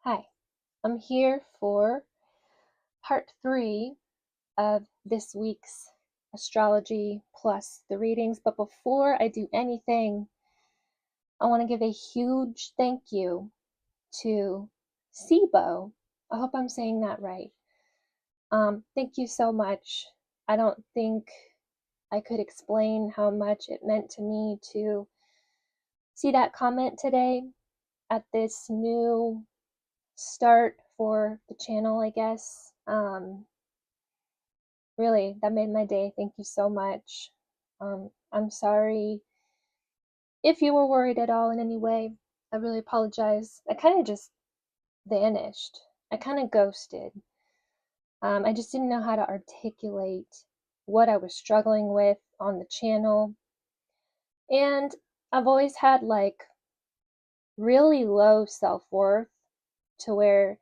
Hi, I'm here for part 3 of this week's astrology plus the readings. But before I do anything, I want to give a huge thank you to SIBO. I hope I'm saying that right. Thank you so much. I don't think I could explain how much it meant to me to see that comment today at this new start for the channel, I guess. Really, that made my day. Thank you so much. I'm sorry if you were worried at all in any way. I really apologize. I kind of just vanished. I kind of ghosted. I just didn't know how to articulate what I was struggling with on the channel. And I've always had like really low self-worth to where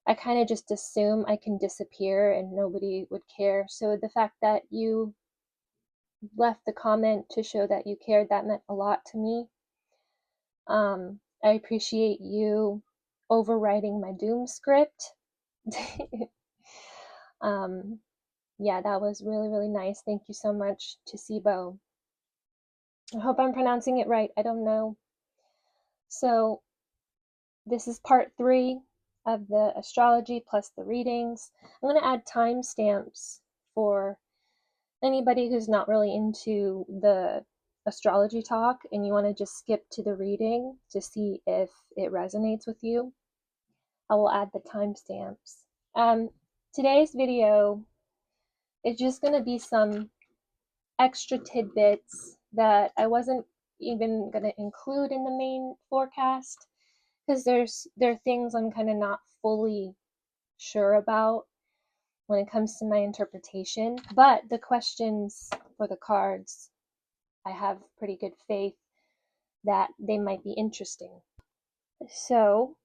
I kind of just assume I can disappear and nobody would care. So the fact that you left the comment to show that you cared, that meant a lot to me. I appreciate you overwriting my doom script. Yeah, that was really, really nice. Thank you so much to SIBO. I hope I'm pronouncing it right. I don't know. So this is part 3 of the astrology plus the readings. I'm going to add timestamps for anybody who's not really into the astrology talk and you want to just skip to the reading to see if it resonates with you. I will add the timestamps. Today's video is just going to be some extra tidbits that I wasn't even going to include in the main forecast because there are things I'm kind of not fully sure about when it comes to my interpretation. But the questions for the cards, I have pretty good faith that they might be interesting. So,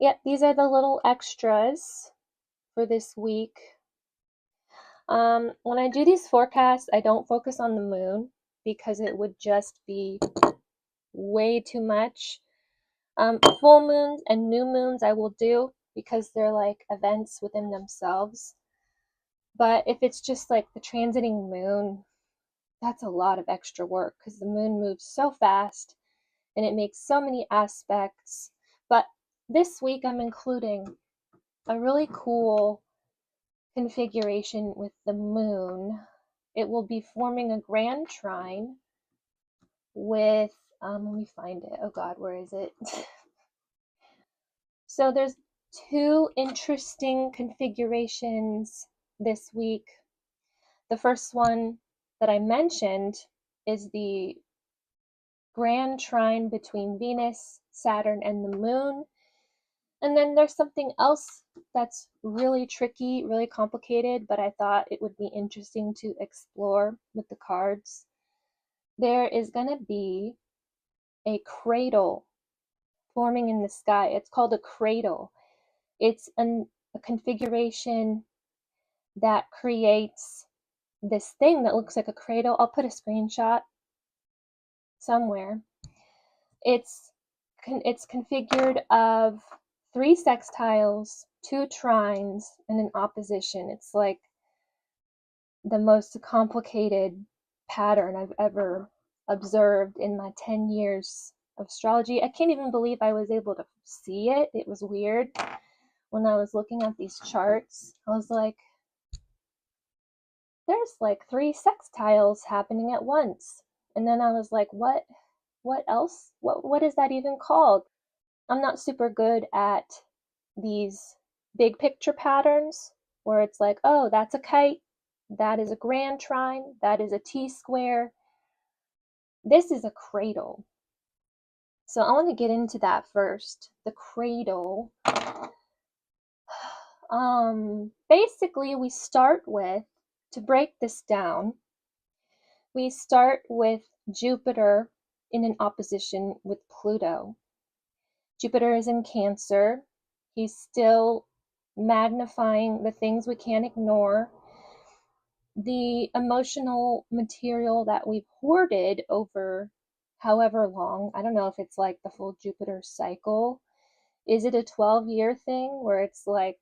yeah, these are the little extras for this week. When I do these forecasts, I don't focus on the moon because it would just be way too much. Full moons and new moons I will do because they're like events within themselves. But if it's just like the transiting moon, that's a lot of extra work because the moon moves so fast and it makes so many aspects. But this week I'm including a really cool configuration with the moon. It will be forming a grand trine with, let me find it. Oh God, where is it? So there's 2 interesting configurations this week. The first one that I mentioned is the grand trine between Venus, Saturn, and the moon. And then there's something else that's really tricky, really complicated, but I thought it would be interesting to explore with the cards. There is going to be a cradle forming in the sky. It's called a cradle. It's a configuration that creates this thing that looks like a cradle. I'll put a screenshot somewhere. It's configured of 3 sextiles, 2 trines, and an opposition. It's like the most complicated pattern I've ever observed in my 10 years of astrology. I can't even believe I was able to see it. It was weird. When I was looking at these charts, I was like, there's like 3 sextiles happening at once. And then I was like, what else? What is that even called? I'm not super good at these big picture patterns where it's like, oh, that's a kite, that is a grand trine, that is a T-square. This is a cradle. So I want to get into that first. The cradle. Basically we start with, to break this down, we start with Jupiter in an opposition with Pluto. Jupiter is in Cancer. He's still magnifying the things we can't ignore. The emotional material that we've hoarded over however long, I don't know if it's like the full Jupiter cycle, Is it a 12-year thing where it's like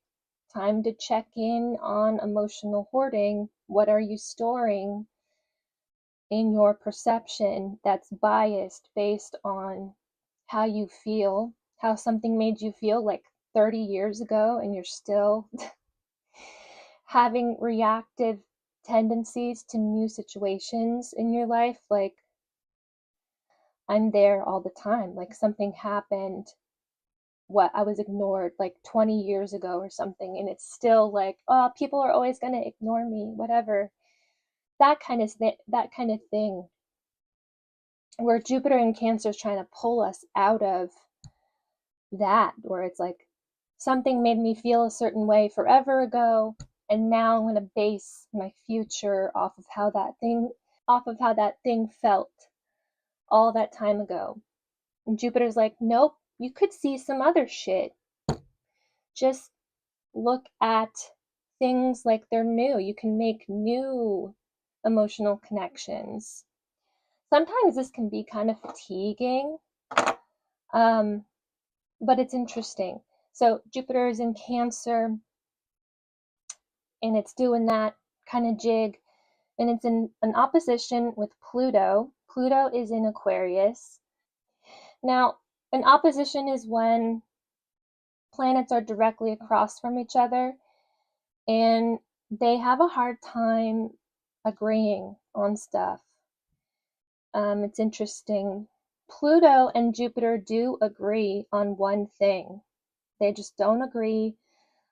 time to check in on emotional hoarding? What are you storing in your perception that's biased based on how you feel, how something made you feel like 30 years ago, and you're still having reactive tendencies to new situations in your life? Like, I'm there all the time. Like, something happened, what, I was ignored like 20 years ago or something, and it's still like, oh, people are always going to ignore me, whatever. That kind of thing, where Jupiter in Cancer is trying to pull us out of that, where it's like something made me feel a certain way forever ago, and now I'm going to base my future off of how that thing felt all that time ago. And Jupiter's like, nope, you could see some other shit. Just look at things like they're new. You can make new emotional connections. Sometimes this can be kind of fatiguing, but it's interesting. So Jupiter is in Cancer, and it's doing that kind of jig, and it's in an opposition with Pluto. Pluto is in Aquarius. Now, an opposition is when planets are directly across from each other and they have a hard time agreeing on stuff. It's interesting. Pluto and Jupiter do agree on one thing. They just don't agree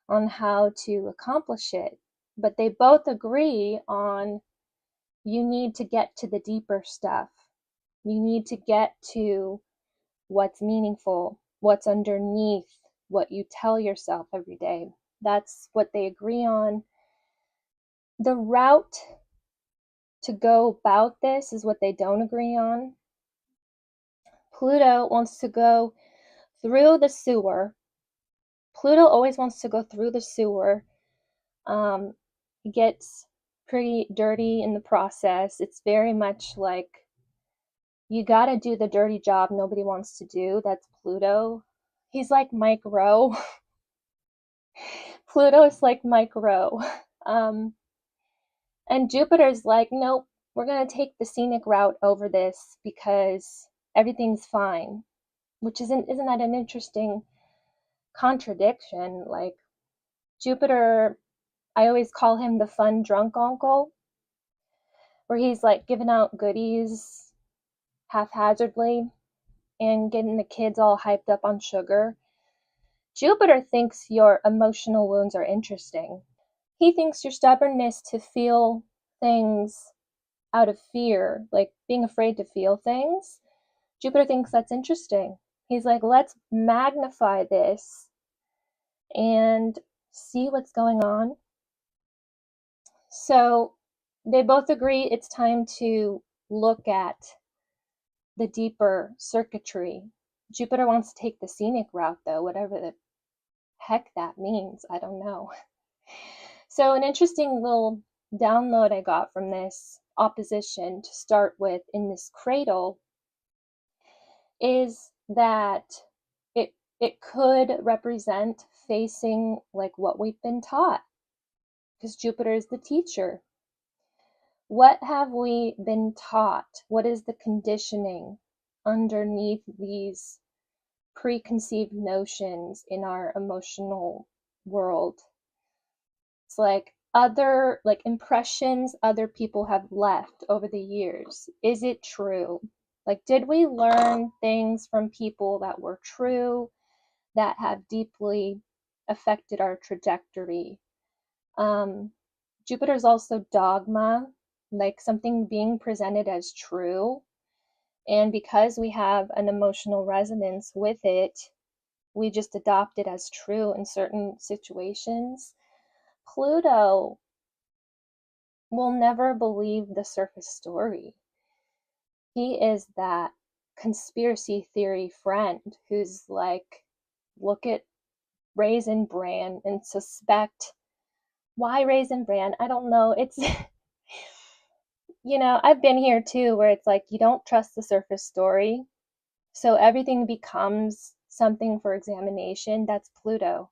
on how to accomplish it. But they both agree on, you need to get to the deeper stuff. You need to get to what's meaningful, what's underneath what you tell yourself every day. That's what they agree on. The route to go about this is what they don't agree on. Pluto wants to go through the sewer. Pluto always wants to go through the sewer. It gets pretty dirty in the process. It's very much like, you gotta do the dirty job nobody wants to do. That's Pluto. He's like Mike Rowe. Pluto is like Mike Rowe. And Jupiter's like, nope, we're gonna take the scenic route over this because everything's fine. Which isn't that an interesting contradiction? Like, Jupiter, I always call him the fun drunk uncle, where he's like giving out goodies haphazardly and getting the kids all hyped up on sugar. Jupiter thinks your emotional wounds are interesting. He thinks your stubbornness to feel things out of fear, like being afraid to feel things, Jupiter thinks that's interesting. He's like, let's magnify this and see what's going on. So they both agree it's time to look at the deeper circuitry. Jupiter wants to take the scenic route, though, whatever the heck that means. I don't know. So an interesting little download I got from this opposition to start with in this cradle is that it could represent facing like what we've been taught, because Jupiter is the teacher. What have we been taught? What is the conditioning underneath these preconceived notions in our emotional world? It's like other impressions other people have left over the years. Is it true? Like, did we learn things from people that were true, that have deeply affected our trajectory? Jupiter's also dogma, like something being presented as true. And because we have an emotional resonance with it, we just adopt it as true in certain situations. Pluto will never believe the surface story. He is that conspiracy theory friend who's like, look at Raisin Bran and suspect. Why Raisin Bran? I don't know. It's, I've been here too, where it's like, you don't trust the surface story. So everything becomes something for examination, that's Pluto.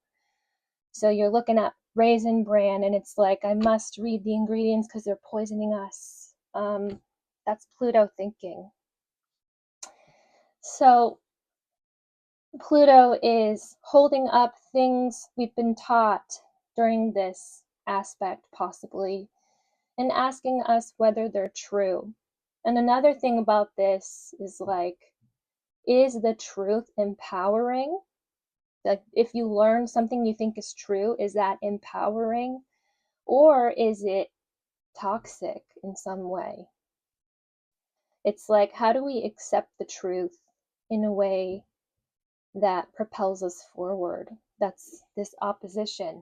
So you're looking at Raisin Bran and it's like, I must read the ingredients because they're poisoning us. That's Pluto thinking. So Pluto is holding up things we've been taught during this aspect, possibly, and asking us whether they're true. And another thing about this is like, is the truth empowering? Like, if you learn something you think is true, is that empowering? Or is it toxic in some way? It's like, how do we accept the truth in a way that propels us forward? That's this opposition.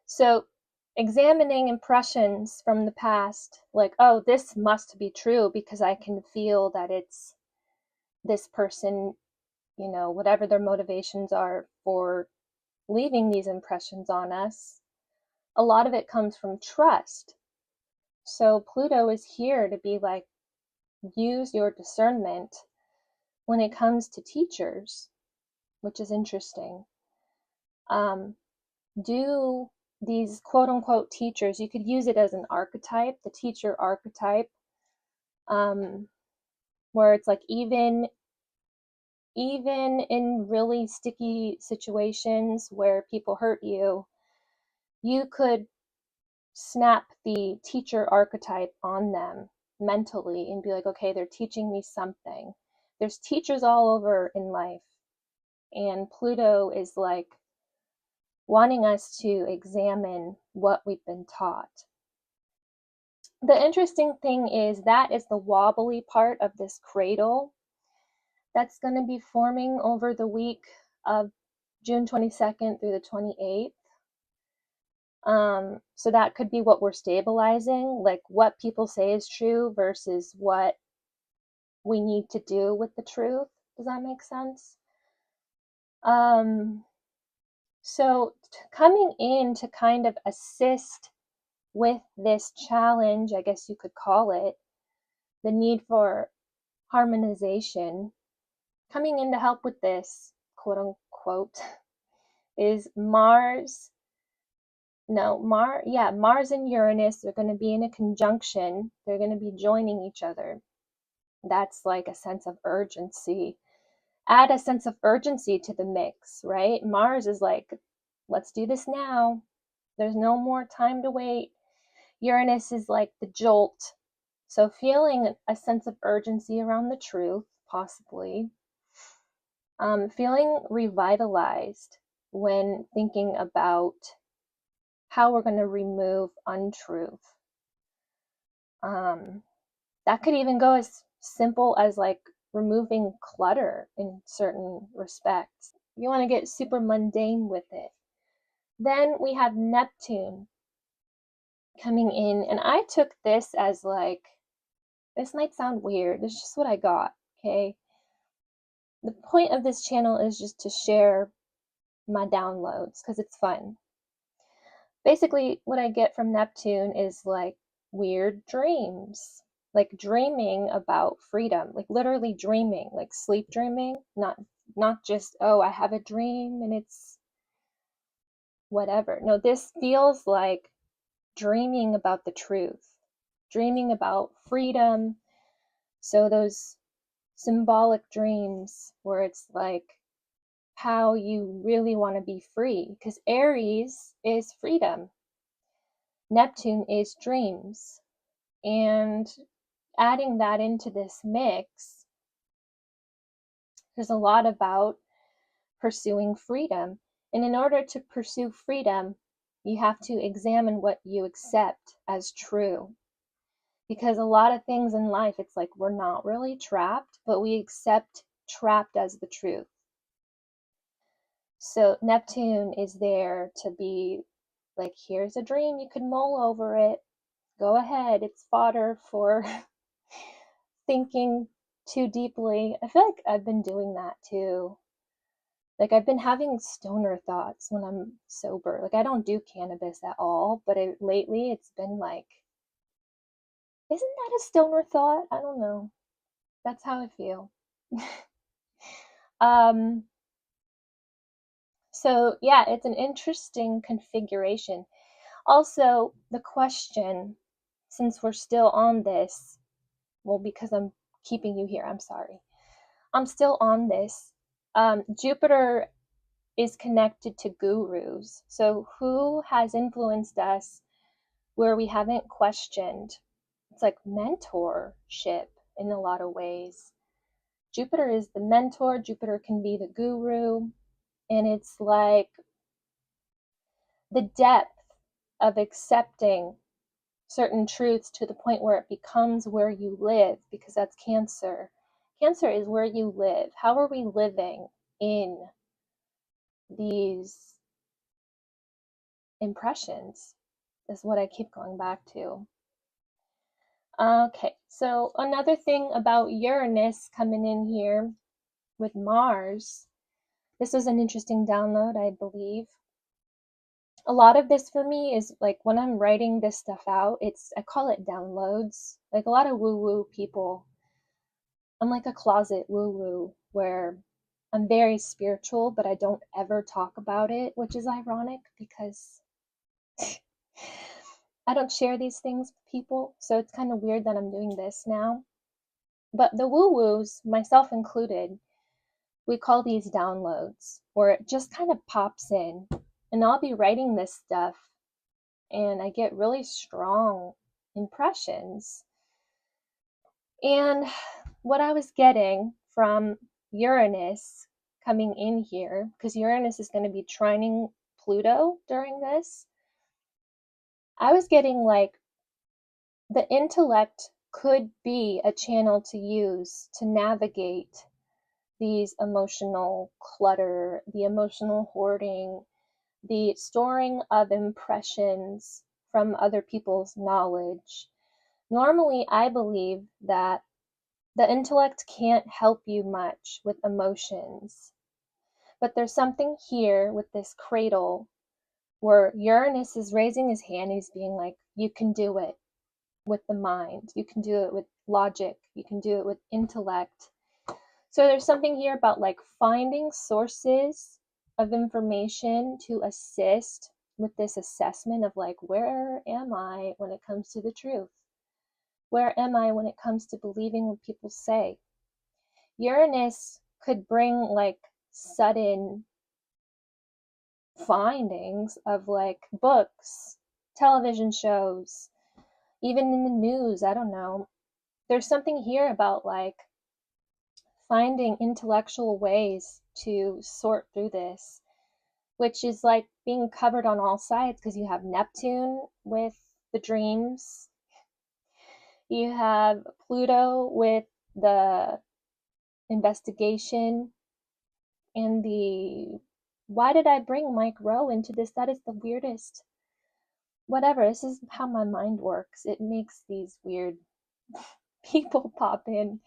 So examining impressions from the past, like, oh, this must be true because I can feel that it's this person, whatever their motivations are for leaving these impressions on us, a lot of it comes from trust. So Pluto is here to be like, use your discernment when it comes to teachers, which is interesting. Do these quote unquote teachers, you could use it as an archetype, the teacher archetype, where it's like, even in really sticky situations where people hurt you, you could snap the teacher archetype on them mentally and be like, okay, they're teaching me something. There's teachers all over in life, and Pluto is like wanting us to examine what we've been taught. The interesting thing is that is the wobbly part of this cradle that's going to be forming over the week of June 22nd through the 28th. So that could be what we're stabilizing, like what people say is true versus what we need to do with the truth. Does that make sense? So coming in to kind of assist with this challenge, I guess you could call it, the need for harmonization, coming in to help with this, quote unquote, is Mars and Uranus are going to be in a conjunction. They're going to be joining each other. That's like a sense of urgency. Add a sense of urgency to the mix, right? Mars is like, let's do this now. There's no more time to wait. Uranus is like the jolt. So feeling a sense of urgency around the truth, possibly. Feeling revitalized when thinking about how we're going to remove untruth. That could even go as simple as like removing clutter in certain respects. You want to get super mundane with it. Then we have Neptune coming in, and I took this as like, this might sound weird, it's just what I got, okay? The point of this channel is just to share my downloads because it's fun. Basically, what I get from Neptune is like weird dreams, like dreaming about freedom, like literally dreaming, like sleep dreaming, not just, oh, I have a dream and it's whatever. No, this feels like dreaming about the truth, dreaming about freedom. So those symbolic dreams where it's like how you really want to be free, because Aries is freedom, Neptune is dreams, and adding that into this mix, there's a lot about pursuing freedom. And in order to pursue freedom, you have to examine what you accept as true. Because a lot of things in life, it's like we're not really trapped, but we accept trapped as the truth. So Neptune is there to be like, here's a dream, you can mull over it. Go ahead, it's fodder for thinking too deeply. I feel like I've been doing that too. Like, I've been having stoner thoughts when I'm sober. Like, I don't do cannabis at all, but lately it's been like, isn't that a stoner thought? I don't know. That's how I feel. So yeah, it's an interesting configuration. Also, the question, since we're still on this, well, because I'm keeping you here, I'm sorry. I'm still on this. Jupiter is connected to gurus. So who has influenced us where we haven't questioned? It's like mentorship in a lot of ways. Jupiter is the mentor, Jupiter can be the guru, and it's like the depth of accepting certain truths to the point where it becomes where you live, because that's Cancer. Cancer is where you live. How are we living in these impressions? Is what I keep going back to. Okay, so another thing about Uranus coming in here with Mars. This was an interesting download, I believe. A lot of this for me is like when I'm writing this stuff out, I call it downloads. Like a lot of woo-woo people, I'm like a closet woo-woo where I'm very spiritual, but I don't ever talk about it, which is ironic because I don't share these things with people. So it's kind of weird that I'm doing this now. But the woo-woos, myself included, we call these downloads, where it just kind of pops in. And I'll be writing this stuff and I get really strong impressions. And what I was getting from Uranus coming in here, because Uranus is going to be trining Pluto during this, I was getting like the intellect could be a channel to use to navigate these emotional clutter, the emotional hoarding, the storing of impressions from other people's knowledge. Normally, I believe that the intellect can't help you much with emotions, but there's something here with this cradle where Uranus is raising his hand. He's being like, you can do it with the mind, you can do it with logic, you can do it with intellect. So there's something here about like finding sources of information to assist with this assessment of like, where am I when it comes to the truth? Where am I when it comes to believing what people say? Uranus could bring like sudden findings of like books, television shows, even in the news. I don't know. There's something here about like finding intellectual ways to sort through this, which is like being covered on all sides because you have Neptune with the dreams, you have Pluto with the investigation, and the why did I bring Mike Rowe into this? That is the weirdest. Whatever, this is how my mind works. It makes these weird people pop in.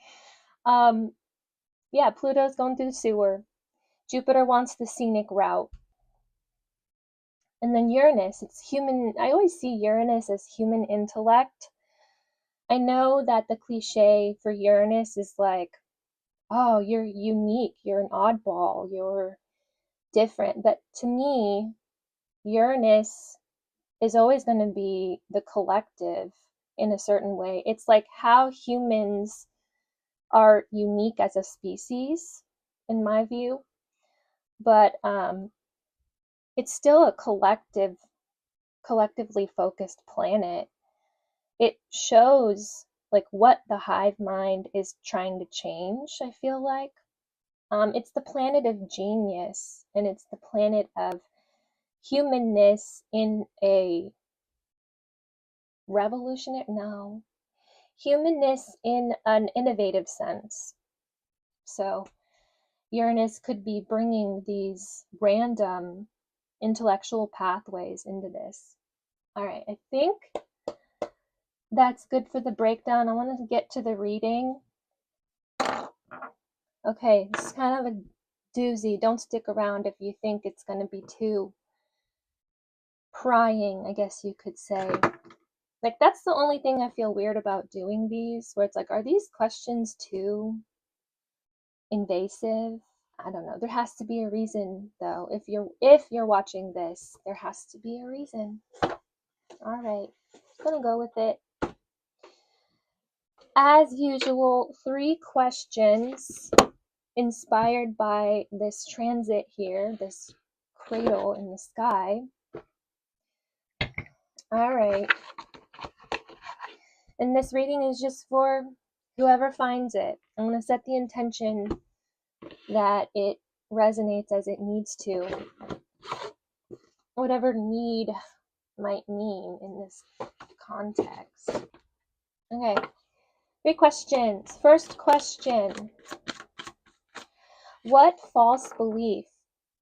Yeah, Pluto's going through the sewer. Jupiter wants the scenic route. And then Uranus, it's human. I always see Uranus as human intellect. I know that the cliche for Uranus is like, oh, you're unique, you're an oddball, you're different. But to me, Uranus is always going to be the collective in a certain way. It's like how humans are unique as a species, in my view, but it's still a collectively focused planet. It shows like what the hive mind is trying to change, I feel like. It's the planet of genius, and it's the planet of humanness in a revolutionary, no, humanness in an innovative sense. So Uranus could be bringing these random intellectual pathways into this. All right, I think that's good for the breakdown. I want to get to the reading. Okay, this is kind of a doozy. Don't stick around if you think it's going to be too prying, I guess you could say. Like, that's the only thing I feel weird about doing these, where it's like, are these questions too invasive? I don't know. There has to be a reason though. If you're watching this, there has to be a reason. All right. I'm gonna go with it. As usual, 3 questions inspired by this transit here, this cradle in the sky. All right. And this reading is just for whoever finds it. I'm going to set the intention that it resonates as it needs to. Whatever need might mean in this context. Okay. 3 questions. First question. What false belief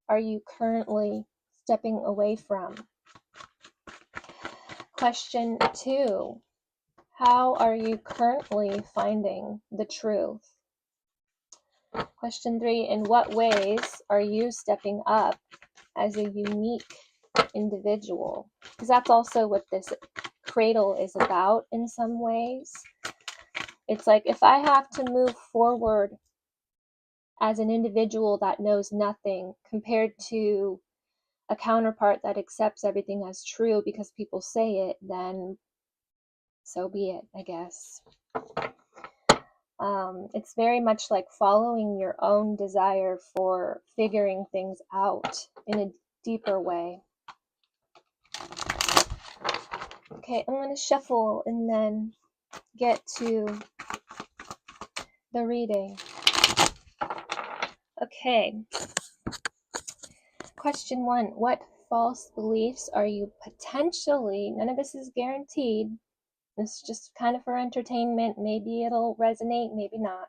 are you currently stepping away from? Question 2. How are you currently finding the truth? Question 3. In what ways are you stepping up as a unique individual? Because that's also what this cradle is about in some ways. It's like if I have to move forward as an individual that knows nothing compared to a counterpart that accepts everything as true because people say it, then so be it, I guess. It's very much like following your own desire for figuring things out in a deeper way. Okay, I'm going to shuffle and then get to the reading. Okay. Question 1. What false beliefs are you potentially, none of this is guaranteed, this is just kind of for entertainment, maybe it'll resonate, maybe not.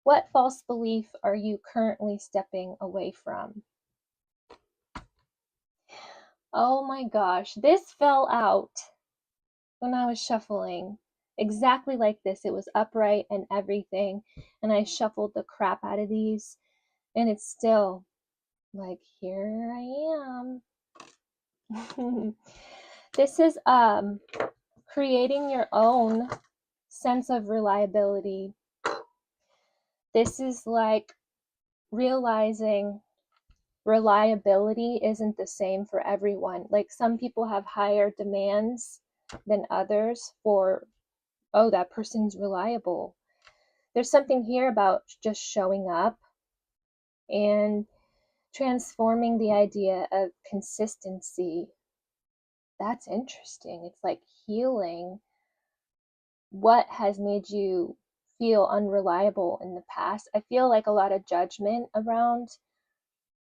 What false belief are you currently stepping away from? Oh my gosh, this fell out when I was shuffling. Exactly like this. It was upright and everything. And I shuffled the crap out of these. And it's still like, here I am. This is creating your own sense of reliability. This is like realizing reliability isn't the same for everyone. Like some people have higher demands than others for, oh, that person's reliable. There's something here about just showing up and transforming the idea of consistency. That's interesting. It's like healing what has made you feel unreliable in the past. I feel like a lot of judgment around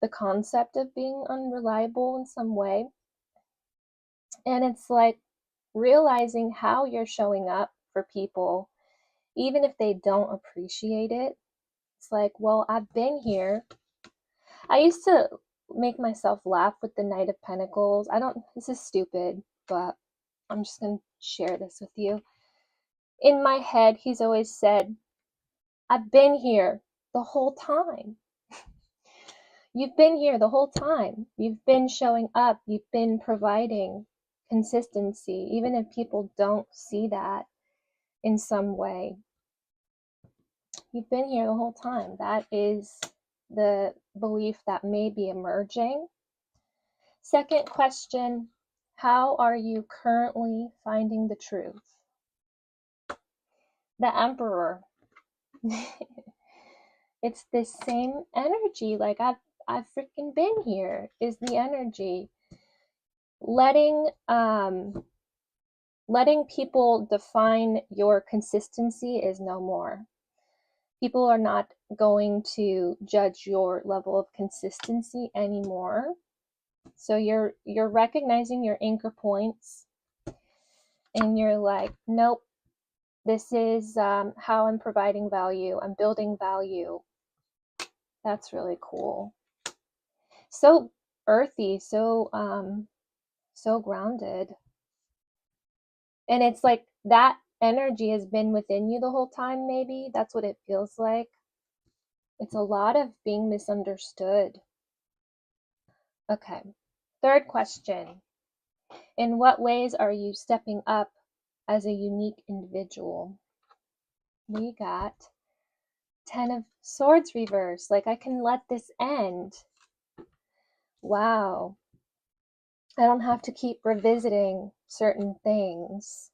the concept of being unreliable in some way. And it's like realizing how you're showing up for people, even if they don't appreciate it. It's like, well, I've been here. I used to make myself laugh with the Knight of Pentacles. This is stupid, but I'm just going to share this with you. In my head, he's always said, I've been here the whole time. You've been here the whole time. You've been showing up. You've been providing consistency, even if people don't see that in some way. You've been here the whole time. That is the belief that may be emerging. Second question, how are you currently finding the truth? The Emperor. It's this same energy, like I've freaking been here, is the energy. Letting people define your consistency is no more. People are not going to judge your level of consistency anymore. So you're recognizing your anchor points and you're like, nope, this is how I'm providing value. I'm building value. That's really cool. So earthy, so grounded. And it's like that energy has been within you the whole time, maybe. That's what it feels like. It's a lot of being misunderstood. Okay. Third question. In what ways are you stepping up as a unique individual? We got Ten of Swords reversed. Like, I can let this end. Wow. I don't have to keep revisiting certain things.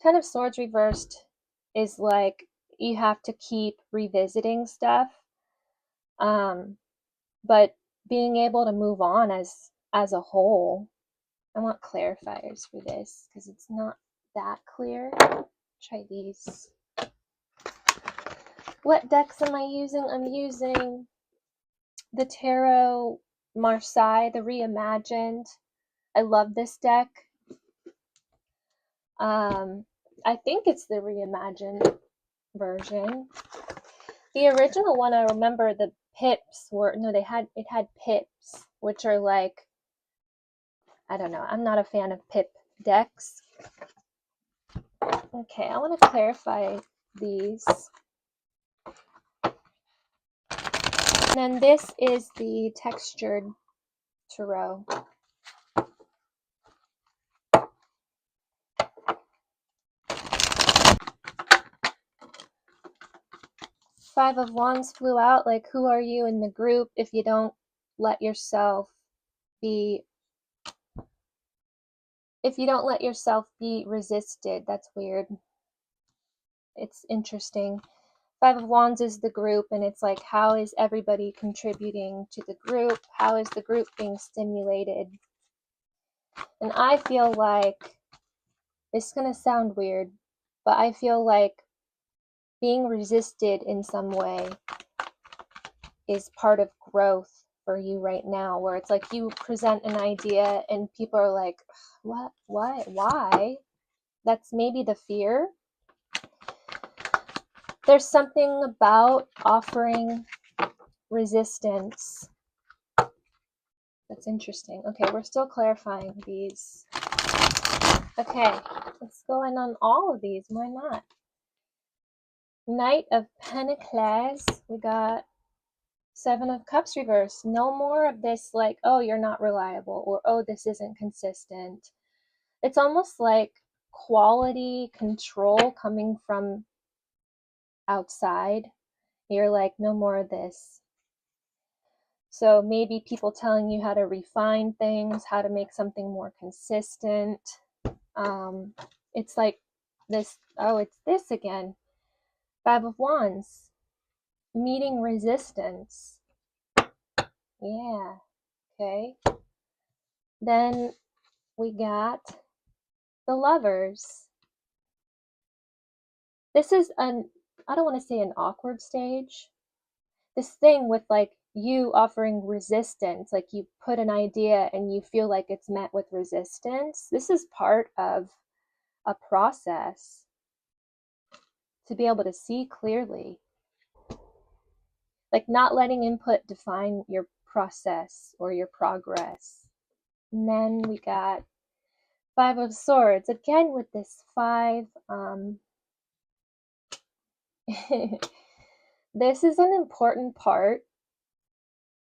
Ten of Swords reversed is like you have to keep revisiting stuff. But being able to move on as a whole. I want clarifiers for this because it's not that clear. Try these. What decks am I using? I'm using the Tarot Marseille, the Reimagined. I love this deck. I think it's the Reimagined version. The original one, I remember the pips were, no, it had pips, which are like, I don't know, I'm not a fan of pip decks. Okay, I want to clarify these. And then this is the textured tarot. Five of Wands flew out. Like, who are you in the group if you don't let yourself be resisted? That's weird. It's interesting. Five of Wands is the group, and it's like, how is everybody contributing to the group? How is the group being stimulated? And I feel like, it's going to sound weird, but I feel like being resisted in some way is part of growth for you right now, where it's like you present an idea and people are like, what, why? That's maybe the fear. There's something about offering resistance that's interesting. Okay, we're still clarifying these. Okay, let's go in on all of these. Why not? Knight of Pentacles. We got Seven of Cups reversed. No more of this like, oh, you're not reliable, or oh, this isn't consistent. It's almost like quality control coming from outside. You're like, no more of this. So maybe people telling you how to refine things, how to make something more consistent. It's like this, oh, it's this again. Five of Wands. Meeting resistance. Yeah, okay. Then we got the Lovers. This is I don't want to say an awkward stage. This thing with like you offering resistance, like you put an idea and you feel like it's met with resistance. This is part of a process to be able to see clearly. Like not letting input define your process or your progress. And then we got Five of Swords, again with this five. This is an important part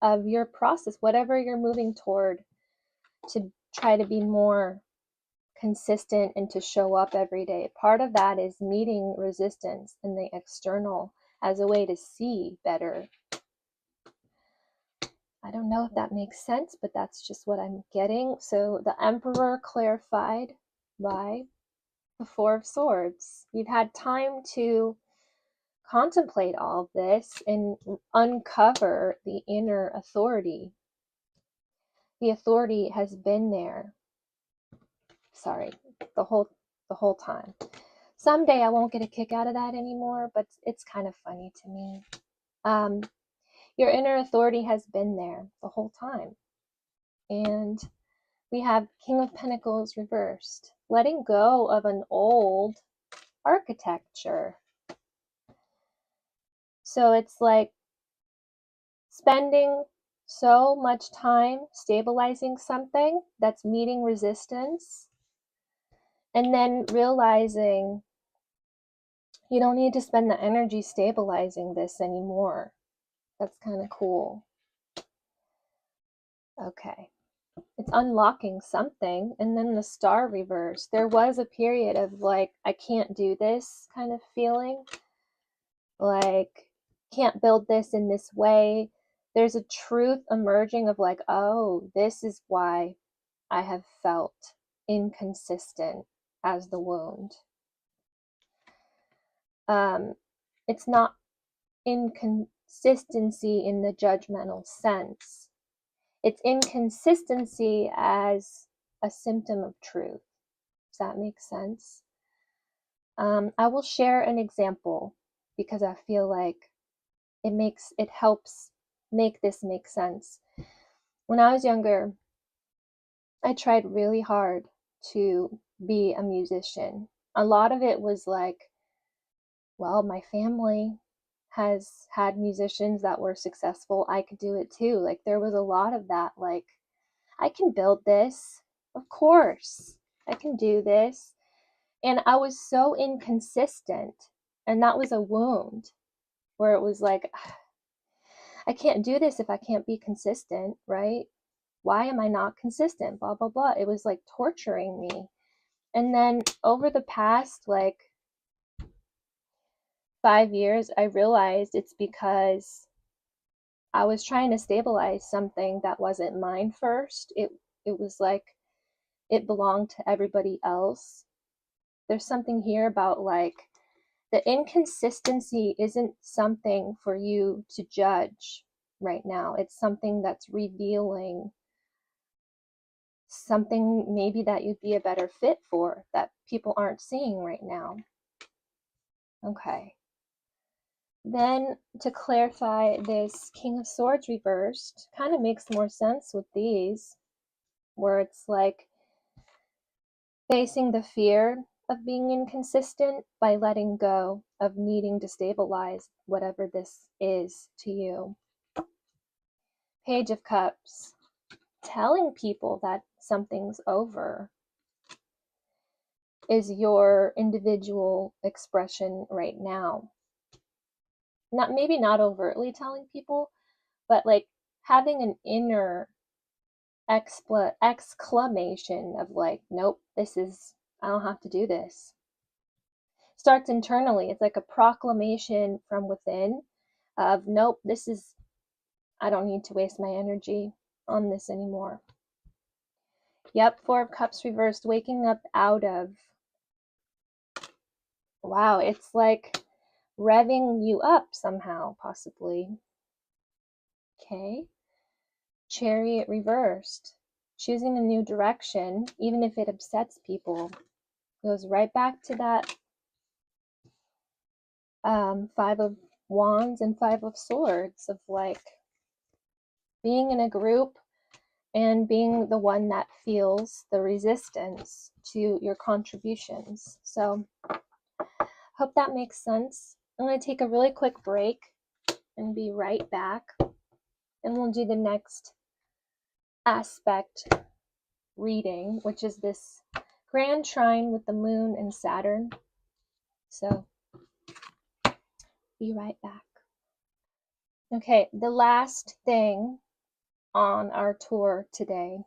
of your process, whatever you're moving toward, to try to be more consistent and to show up every day. Part of that is meeting resistance in the external as a way to see better. I don't know if that makes sense, but that's just what I'm getting. So the Emperor clarified by the Four of Swords. You've had time to contemplate all of this and uncover the inner authority. The authority has been there. Sorry, the whole time. Someday I won't get a kick out of that anymore, but it's kind of funny to me. Your inner authority has been there the whole time. And we have King of Pentacles reversed. Letting go of an old architecture. So it's like spending so much time stabilizing something that's meeting resistance, and then realizing you don't need to spend the energy stabilizing this anymore. That's kind of cool. Okay. It's unlocking something. And then the Star reverse. There was a period of like, I can't do this kind of feeling. Like, can't build this in this way. There's a truth emerging of like, oh, this is why I have felt inconsistent as the wound. It's not inconsistency in the judgmental sense. It's inconsistency as a symptom of truth. Does that make sense? I will share an example because I feel like it helps make this make sense. When I was younger, I tried really hard to be a musician. A lot of it was like, well, my family has had musicians that were successful. I could do it too. Like there was a lot of that, like, I can build this. Of course, I can do this. And I was so inconsistent. And that was a wound where it was like, I can't do this if I can't be consistent, right? Why am I not consistent? Blah, blah, blah. It was like torturing me. And then over the past like 5 years, I realized it's because I was trying to stabilize something that wasn't mine first. It was like it belonged to everybody else. There's something here about like the inconsistency isn't something for you to judge right now. It's something that's revealing something maybe that you'd be a better fit for that people aren't seeing right now. Okay. Then to clarify, this King of Swords reversed kind of makes more sense with these, where it's like facing the fear of being inconsistent by letting go of needing to stabilize whatever this is to you. Page of Cups, telling people that something's over is your individual expression right now. Maybe not overtly telling people, but like having an inner exclamation of like, nope, I don't have to do this. Starts internally. It's like a proclamation from within of, nope, I don't need to waste my energy on this anymore. Yep, Four of Cups reversed, waking up out of. Wow, it's like revving you up somehow, possibly. Okay. Chariot reversed, choosing a new direction, even if it upsets people. Goes right back to that Five of Wands and Five of Swords of like being in a group and being the one that feels the resistance to your contributions. So hope that makes sense. I'm going to take a really quick break and be right back, and we'll do the next aspect reading, which is this grand trine with the moon and Saturn. So be right back. Okay, the last thing on our tour today.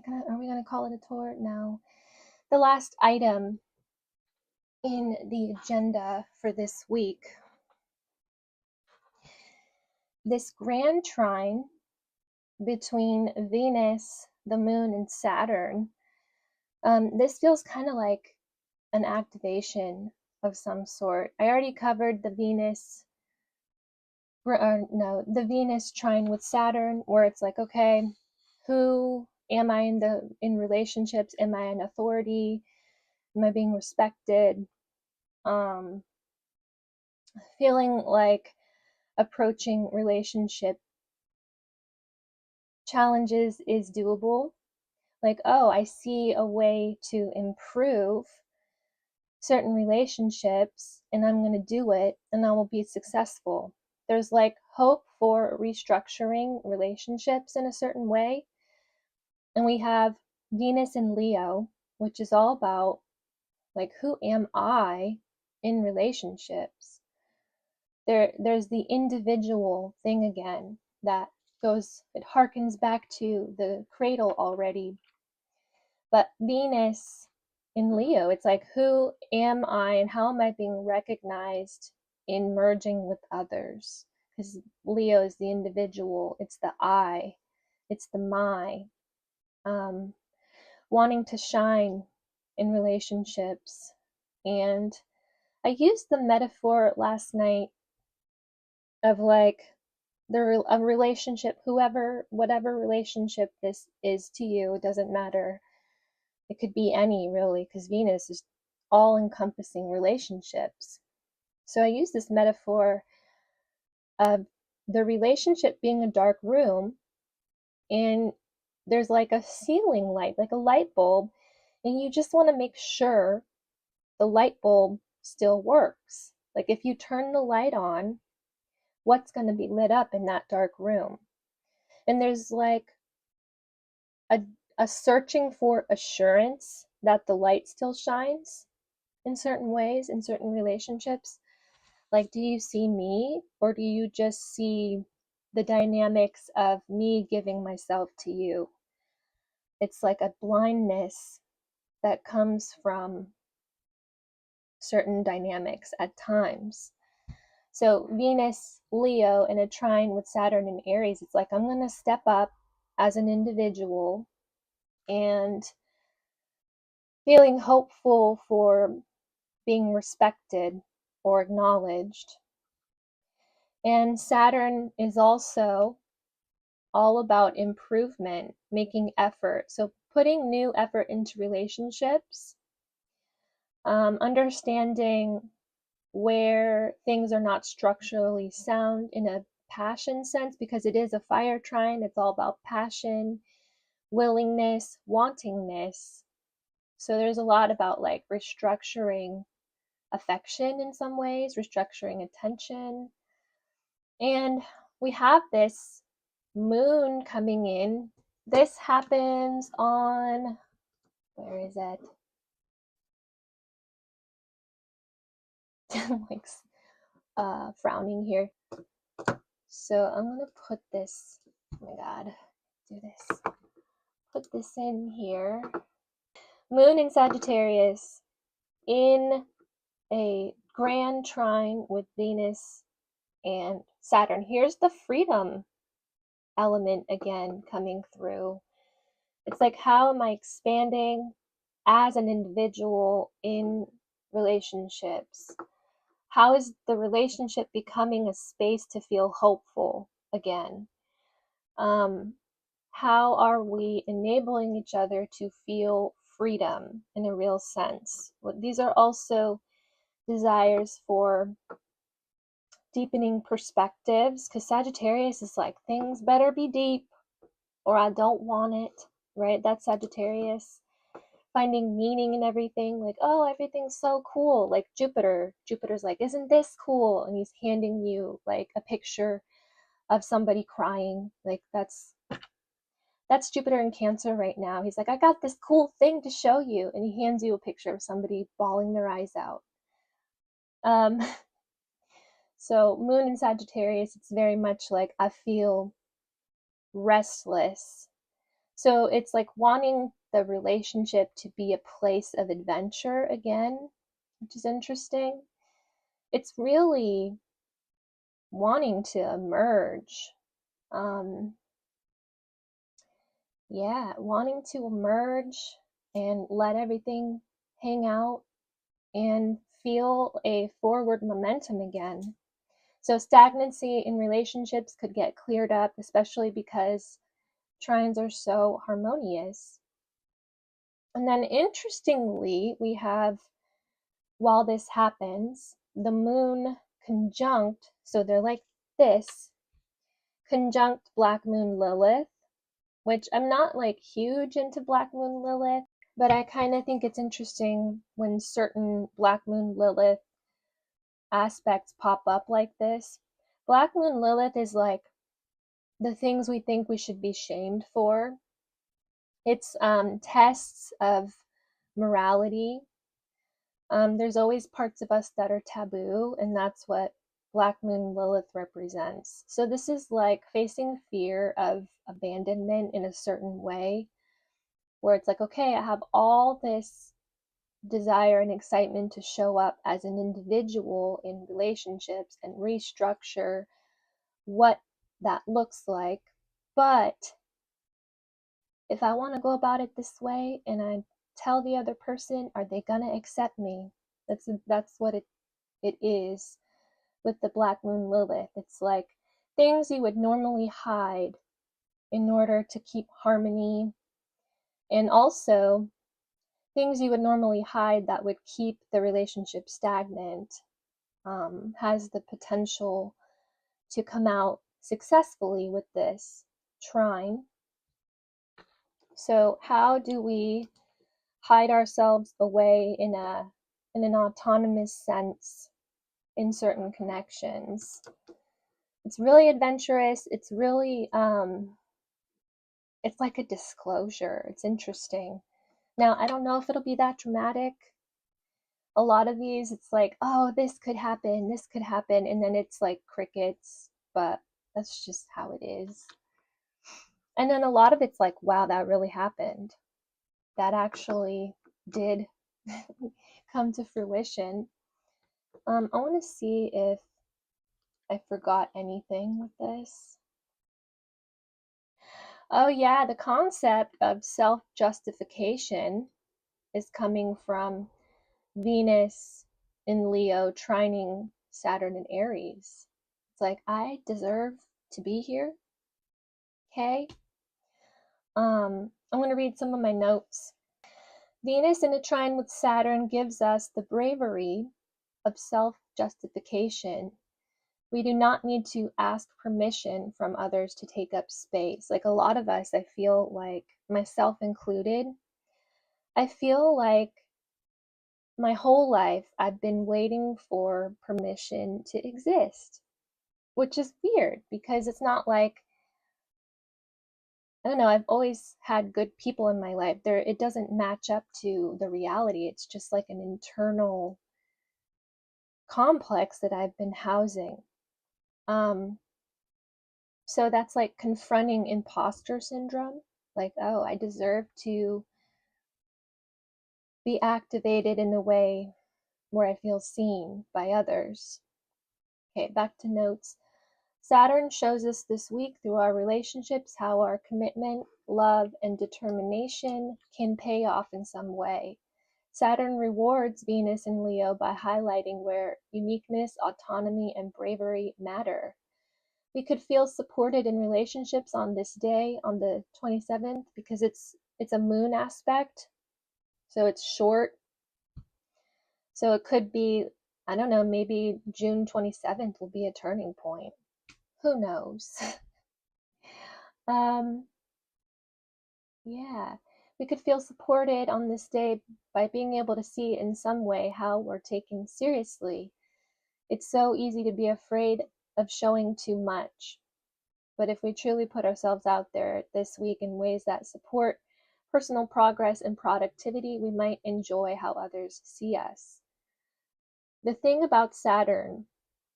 Are we going to call it a tour? No. The last item in the agenda for this week. This grand trine between Venus, the moon, and Saturn. This feels kind of like an activation of some sort. I already covered the Venus trine with Saturn, where it's like, okay, who am I in relationships? Am I an authority? Am I being respected? Feeling like approaching relationship challenges is doable. Like, oh, I see a way to improve certain relationships and I'm going to do it and I will be successful. There's like hope for restructuring relationships in a certain way. And we have Venus in Leo, which is all about like, who am I in relationships? There's the individual thing again that it harkens back to the cradle already. But Venus in Leo, it's like, who am I and how am I being recognized in merging with others, because Leo is the individual, it's the I, it's the my, wanting to shine in relationships. And I used the metaphor last night of like a relationship, whatever relationship this is to you, it doesn't matter. It could be any, really, because Venus is all encompassing relationships. So I use this metaphor of the relationship being a dark room, and there's like a ceiling light, like a light bulb, and you just want to make sure the light bulb still works. Like if you turn the light on, what's going to be lit up in that dark room? And there's like a, a searching for assurance that the light still shines in certain ways, in certain relationships. Like, do you see me, or do you just see the dynamics of me giving myself to you? It's like a blindness that comes from certain dynamics at times. So Venus, Leo, in a trine with Saturn and Aries, it's like I'm going to step up as an individual and feeling hopeful for being respected or acknowledged. And Saturn is also all about improvement, making effort. So putting new effort into relationships, understanding where things are not structurally sound in a passion sense, because it is a fire trine. It's all about passion, willingness, wantingness. So there's a lot about like restructuring affection in some ways, restructuring attention. And we have this moon coming in. This happens on, where is it? like frowning here. So I'm gonna put this, oh my god, do this. Put this in here. Moon in Sagittarius in a grand trine with Venus and Saturn. Here's the freedom element again coming through. It's like, how am I expanding as an individual in relationships? How is the relationship becoming a space to feel hopeful again? How are we enabling each other to feel freedom in a real sense? These are also desires for deepening perspectives, because Sagittarius is like, things better be deep or I don't want it, right? That's Sagittarius. Finding meaning in everything, like, oh, everything's so cool. Like Jupiter's like, isn't this cool? And he's handing you like a picture of somebody crying. Like that's Jupiter in Cancer right now. He's like, I got this cool thing to show you. And he hands you a picture of somebody bawling their eyes out. So Moon in Sagittarius, it's very much like, I feel restless. So it's like wanting the relationship to be a place of adventure again, which is interesting. It's really wanting to emerge. Wanting to emerge and let everything hang out and feel a forward momentum again. So stagnancy in relationships could get cleared up, especially because trines are so harmonious. And then interestingly, we have, while this happens, the moon conjunct, so they're like this, conjunct Black Moon Lilith, which I'm not like huge into Black Moon Lilith, but I kind of think it's interesting when certain Black Moon Lilith aspects pop up like this. Black Moon Lilith is like the things we think we should be shamed for. It's tests of morality. There's always parts of us that are taboo, and that's what Black Moon Lilith represents. So this is like facing fear of abandonment in a certain way, where it's like, okay, I have all this desire and excitement to show up as an individual in relationships and restructure what that looks like. But if I want to go about it this way and I tell the other person, are they gonna accept me? That's what it is with the Black Moon Lilith. It's like things you would normally hide in order to keep harmony, and also things you would normally hide that would keep the relationship stagnant, has the potential to come out successfully with this trine. So how do we hide ourselves away in an autonomous sense in certain connections? It's really adventurous. It's really it's like a disclosure. It's interesting. Now, I don't know if it'll be that dramatic. A lot of these, it's like, oh, this could happen, and then it's like crickets, but that's just how it is. And then a lot of it's like, wow, that really happened. That actually did come to fruition. I want to see if I forgot anything with this. Oh yeah, the concept of self-justification is coming from Venus in Leo trining Saturn in Aries. It's like, I deserve to be here. Okay. I'm going to read some of my notes. Venus in a trine with Saturn gives us the bravery of self-justification. We do not need to ask permission from others to take up space. Like a lot of us, I feel like, myself included, I feel like my whole life I've been waiting for permission to exist, which is weird because it's not like, I don't know, I've always had good people in my life. It doesn't match up to the reality. It's just like an internal complex that I've been housing. So that's like confronting imposter syndrome. Like, oh, I deserve to be activated in a way where I feel seen by others. Okay, back to notes. Saturn shows us this week through our relationships how our commitment, love, and determination can pay off in some way. Saturn rewards Venus in Leo by highlighting where uniqueness, autonomy, and bravery matter. We could feel supported in relationships on this day, on the 27th, because it's a moon aspect, so it's short. So it could be, I don't know, maybe June 27th will be a turning point. Who knows? Yeah, we could feel supported on this day by being able to see in some way how we're taken seriously. It's so easy to be afraid of showing too much. But if we truly put ourselves out there this week in ways that support personal progress and productivity, we might enjoy how others see us. The thing about Saturn,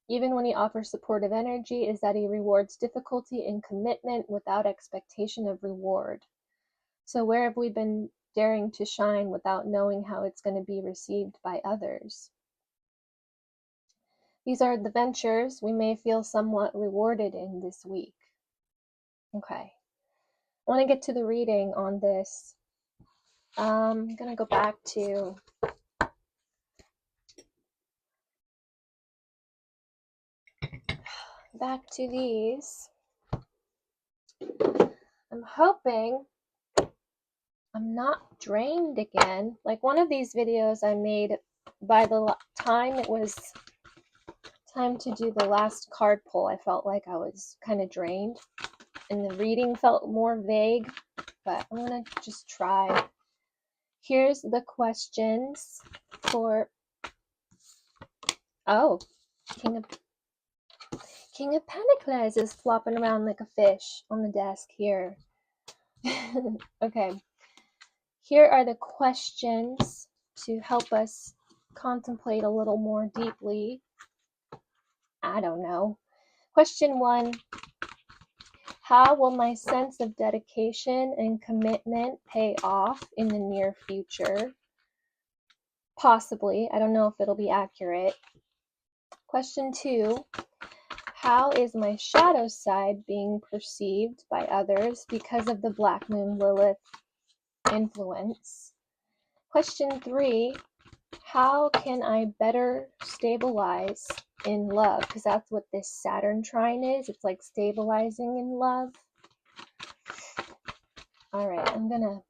even when he offers supportive energy, is that he rewards difficulty and commitment without expectation of reward. So where have we been daring to shine without knowing how it's going to be received by others? These are the ventures we may feel somewhat rewarded in this week. Okay. I want to get to the reading on this. I'm going to go back to these. I'm hoping I'm not drained again. Like one of these videos I made, by the time it was time to do the last card pull, I felt like I was kind of drained and the reading felt more vague, but I'm going to just try. Here's the questions for, oh, King of Pentacles is flopping around like a fish on the desk here. Okay. Here are the questions to help us contemplate a little more deeply. I don't know. Question 1. How will my sense of dedication and commitment pay off in the near future? Possibly. I don't know if it'll be accurate. Question 2. How is my shadow side being perceived by others because of the Black Moon Lilith influence? Question 3. How can I better stabilize in love? Because that's what this Saturn trine is. It's like stabilizing in love. All right, I'm gonna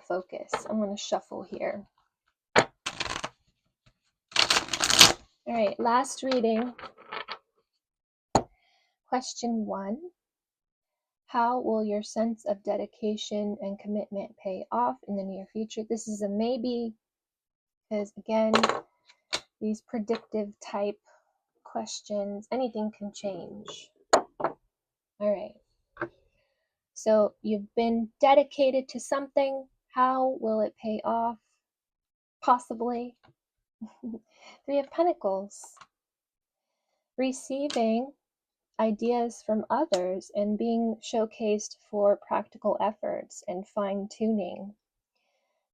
focus. I'm gonna shuffle here. All right, last reading. Question 1. How will your sense of dedication and commitment pay off in the near future? This is a maybe, because again, these predictive type questions, anything can change. All right. So you've been dedicated to something. How will it pay off? Possibly. 3 of Pentacles. Receiving ideas from others and being showcased for practical efforts and fine-tuning.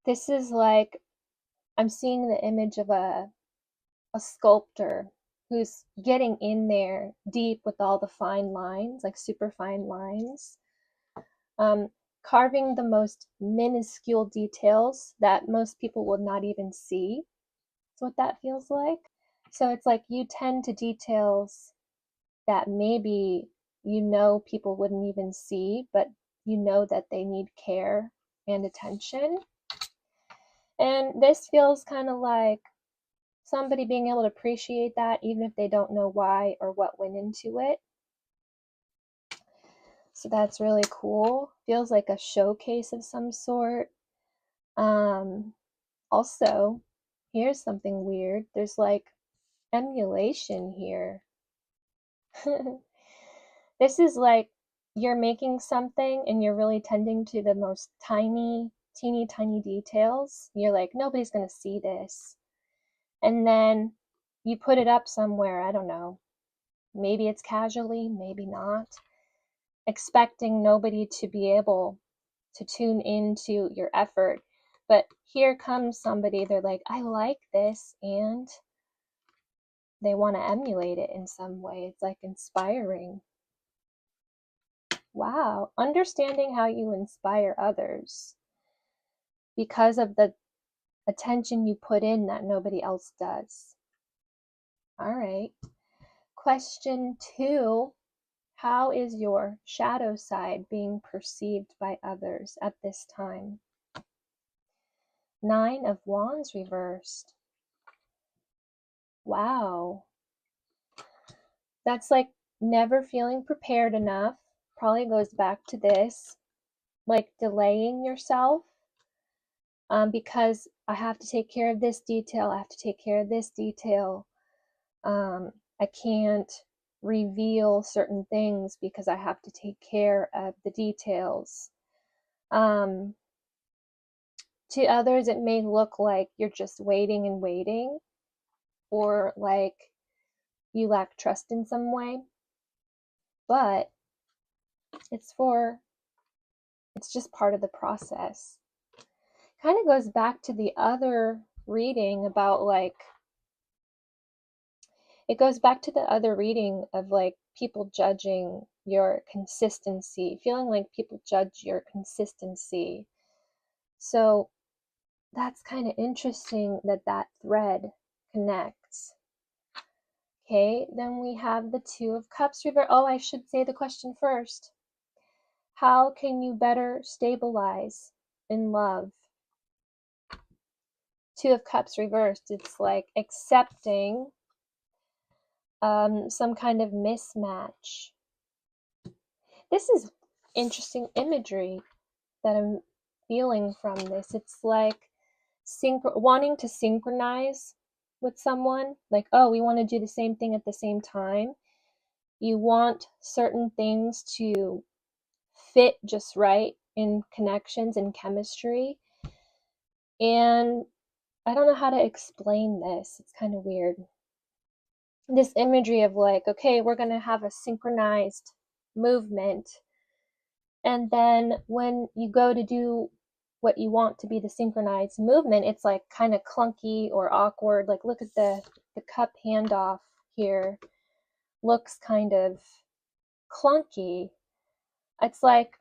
This is like, I'm seeing the image of a sculptor who's getting in there deep with all the fine lines, like super fine lines. Carving the most minuscule details that most people would not even see. That's what that feels like. So it's like you tend to details that maybe people wouldn't even see, but that they need care and attention. And this feels kind of like somebody being able to appreciate that even if they don't know why or what went into it. So that's really cool. Feels like a showcase of some sort. Also, here's something weird. There's like emulation here. This is like you're making something and you're really tending to the most teeny tiny details. You're like, nobody's going to see this. And then you put it up somewhere, I don't know. Maybe it's casually, maybe not. Expecting nobody to be able to tune into your effort. But here comes somebody, they're like, I like this, and they want to emulate it in some way. It's like inspiring. Wow, understanding how you inspire others because of the attention you put in that nobody else does. All right. Question 2. How is your shadow side being perceived by others at this time? 9 of Wands reversed. Wow. That's like never feeling prepared enough. Probably goes back to this, like delaying yourself because I have to take care of this detail. I have to take care of this detail. I can't reveal certain things because I have to take care of the details. To others, it may look like you're just waiting and waiting, or like you lack trust in some way, but it's just part of the process. Kind of goes back to the other reading about it goes back to the other reading of like people judging your consistency, feeling like people judge your consistency. So that's kind of interesting that thread connects. Okay, then we have the 2 of Cups reversed. Oh, I should say the question first. How can you better stabilize in love? 2 of Cups reversed. It's like accepting some kind of mismatch. This is interesting imagery that I'm feeling from this. It's like wanting to synchronize with someone. Like, oh, we want to do the same thing at the same time. You want certain things to fit just right in connections and chemistry. And I don't know how to explain this. It's kind of weird. This imagery of like, okay, we're going to have a synchronized movement. And then when you go to do what you want to be the synchronized movement, it's like kind of clunky or awkward. Like look at the cup handoff here. Looks kind of clunky. It's like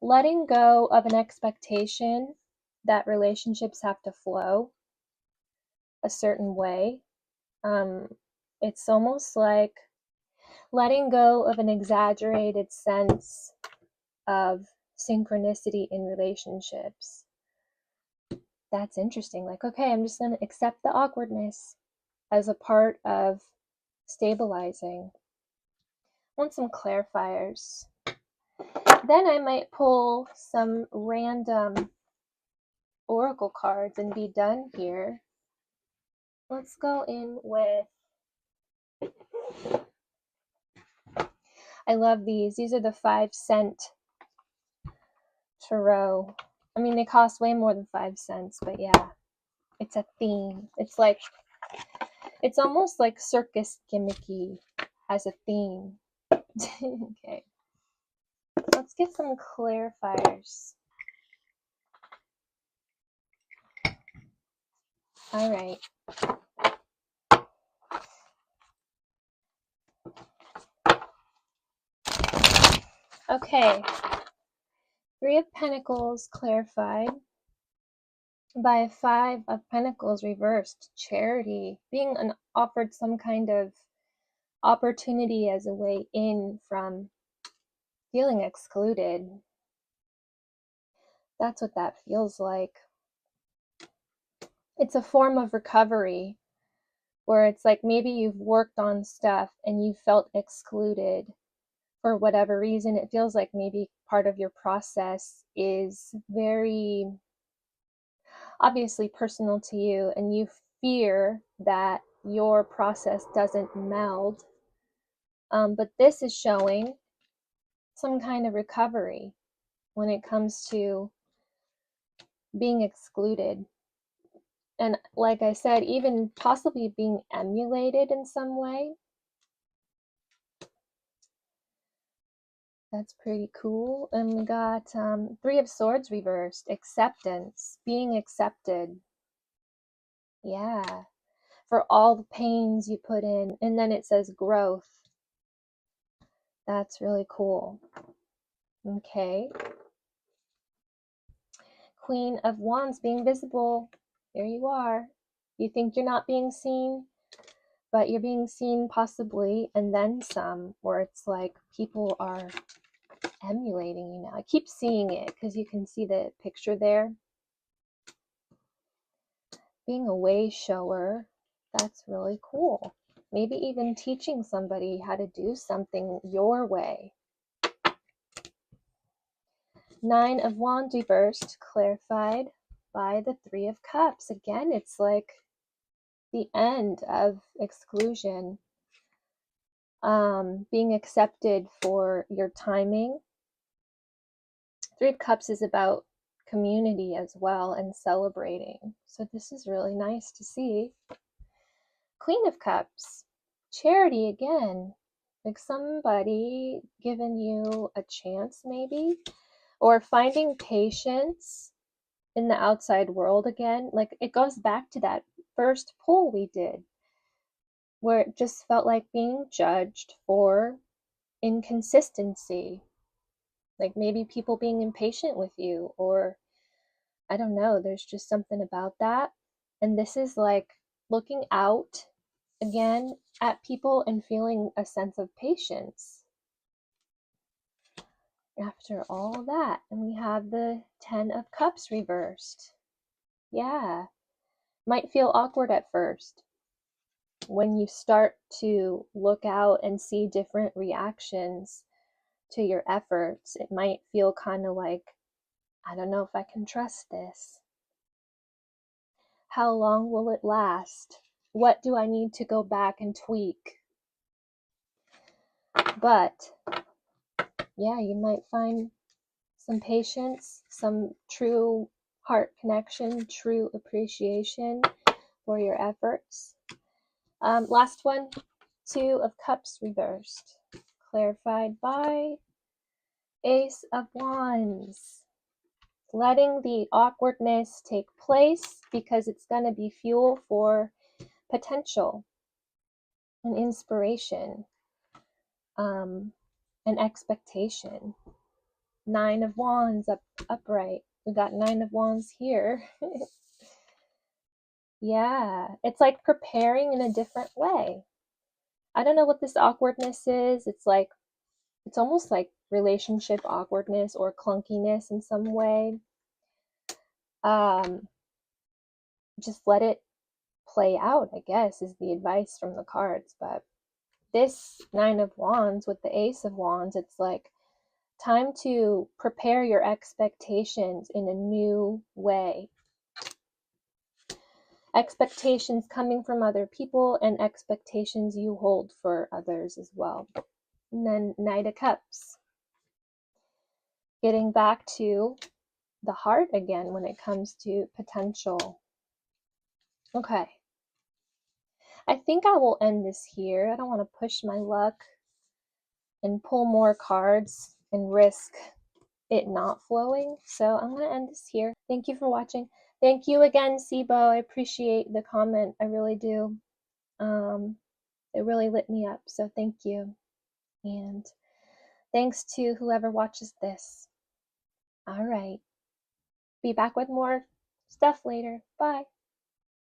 letting go of an expectation that relationships have to flow a certain way. It's almost like letting go of an exaggerated sense of synchronicity in relationships. That's interesting. Like, okay, I'm just going to accept the awkwardness as a part of stabilizing. I want some clarifiers. Then I might pull some random oracle cards and be done here. Let's go in with, I love these. These are the 5-cent tarot. I mean, they cost way more than 5 cents, but yeah, it's a theme. It's like, it's almost like circus gimmicky as a theme. Okay. Let's get some clarifiers. All right. Okay. 3 of Pentacles clarified by 5 of Pentacles reversed. Charity. Being offered some kind of opportunity as a way in from feeling excluded. That's what that feels like. It's a form of recovery where it's like maybe you've worked on stuff and you felt excluded for whatever reason. It feels like maybe part of your process is very obviously personal to you, and you fear that your process doesn't meld. But this is showing some kind of recovery when it comes to being excluded. And like I said, even possibly being emulated in some way. That's pretty cool. And we got 3 of Swords reversed. Acceptance. Being accepted. Yeah. For all the pains you put in. And then it says growth. That's really cool. Okay. Queen of Wands. Being visible. Here you are. You think you're not being seen, but you're being seen possibly, and then some, where it's like people are emulating you now. I keep seeing it because you can see the picture there. Being a way shower, that's really cool. Maybe even teaching somebody how to do something your way. 9 of Wands reversed, clarified by the 3 of Cups. Again, it's like the end of exclusion. Being accepted for your timing. 3 of Cups is about community as well and celebrating. So this is really nice to see. Queen of Cups, charity again. Like somebody giving you a chance maybe, or finding patience in the outside world again. Like it goes back to that first pull we did, where it just felt like being judged for inconsistency. Like maybe people being impatient with you, or I don't know, there's just something about that. And this is like looking out again at people and feeling a sense of patience after all that. And we have the 10 of Cups reversed. Yeah, might feel awkward at first when you start to look out and see different reactions to your efforts. It might feel kind of like, I don't know if I can trust this. How long will it last? What do I need to go back and tweak? But yeah, you might find some patience, some true heart connection, true appreciation for your efforts. Last one, 2 of Cups reversed, clarified by Ace of Wands. letting the awkwardness take place because it's going to be fuel for potential and inspiration, and expectation. 9 of Wands upright. We got 9 of Wands here. Yeah, it's like preparing in a different way. I don't know what this awkwardness is. It's almost like relationship awkwardness or clunkiness in some way. Just let it play out, I guess, is the advice from the cards. But this 9 of Wands with the Ace of Wands, it's like time to prepare your expectations in a new way. Expectations coming from other people and expectations you hold for others as well. And then Knight of Cups. Getting back to the heart again when it comes to potential. Okay. I think I will end this here. I don't want to push my luck and pull more cards and risk it not flowing. So I'm going to end this here. Thank you for watching. Thank you again, Sibo. I appreciate the comment. I really do. It really lit me up. So thank you. And thanks to whoever watches this. All right. Be back with more stuff later. Bye.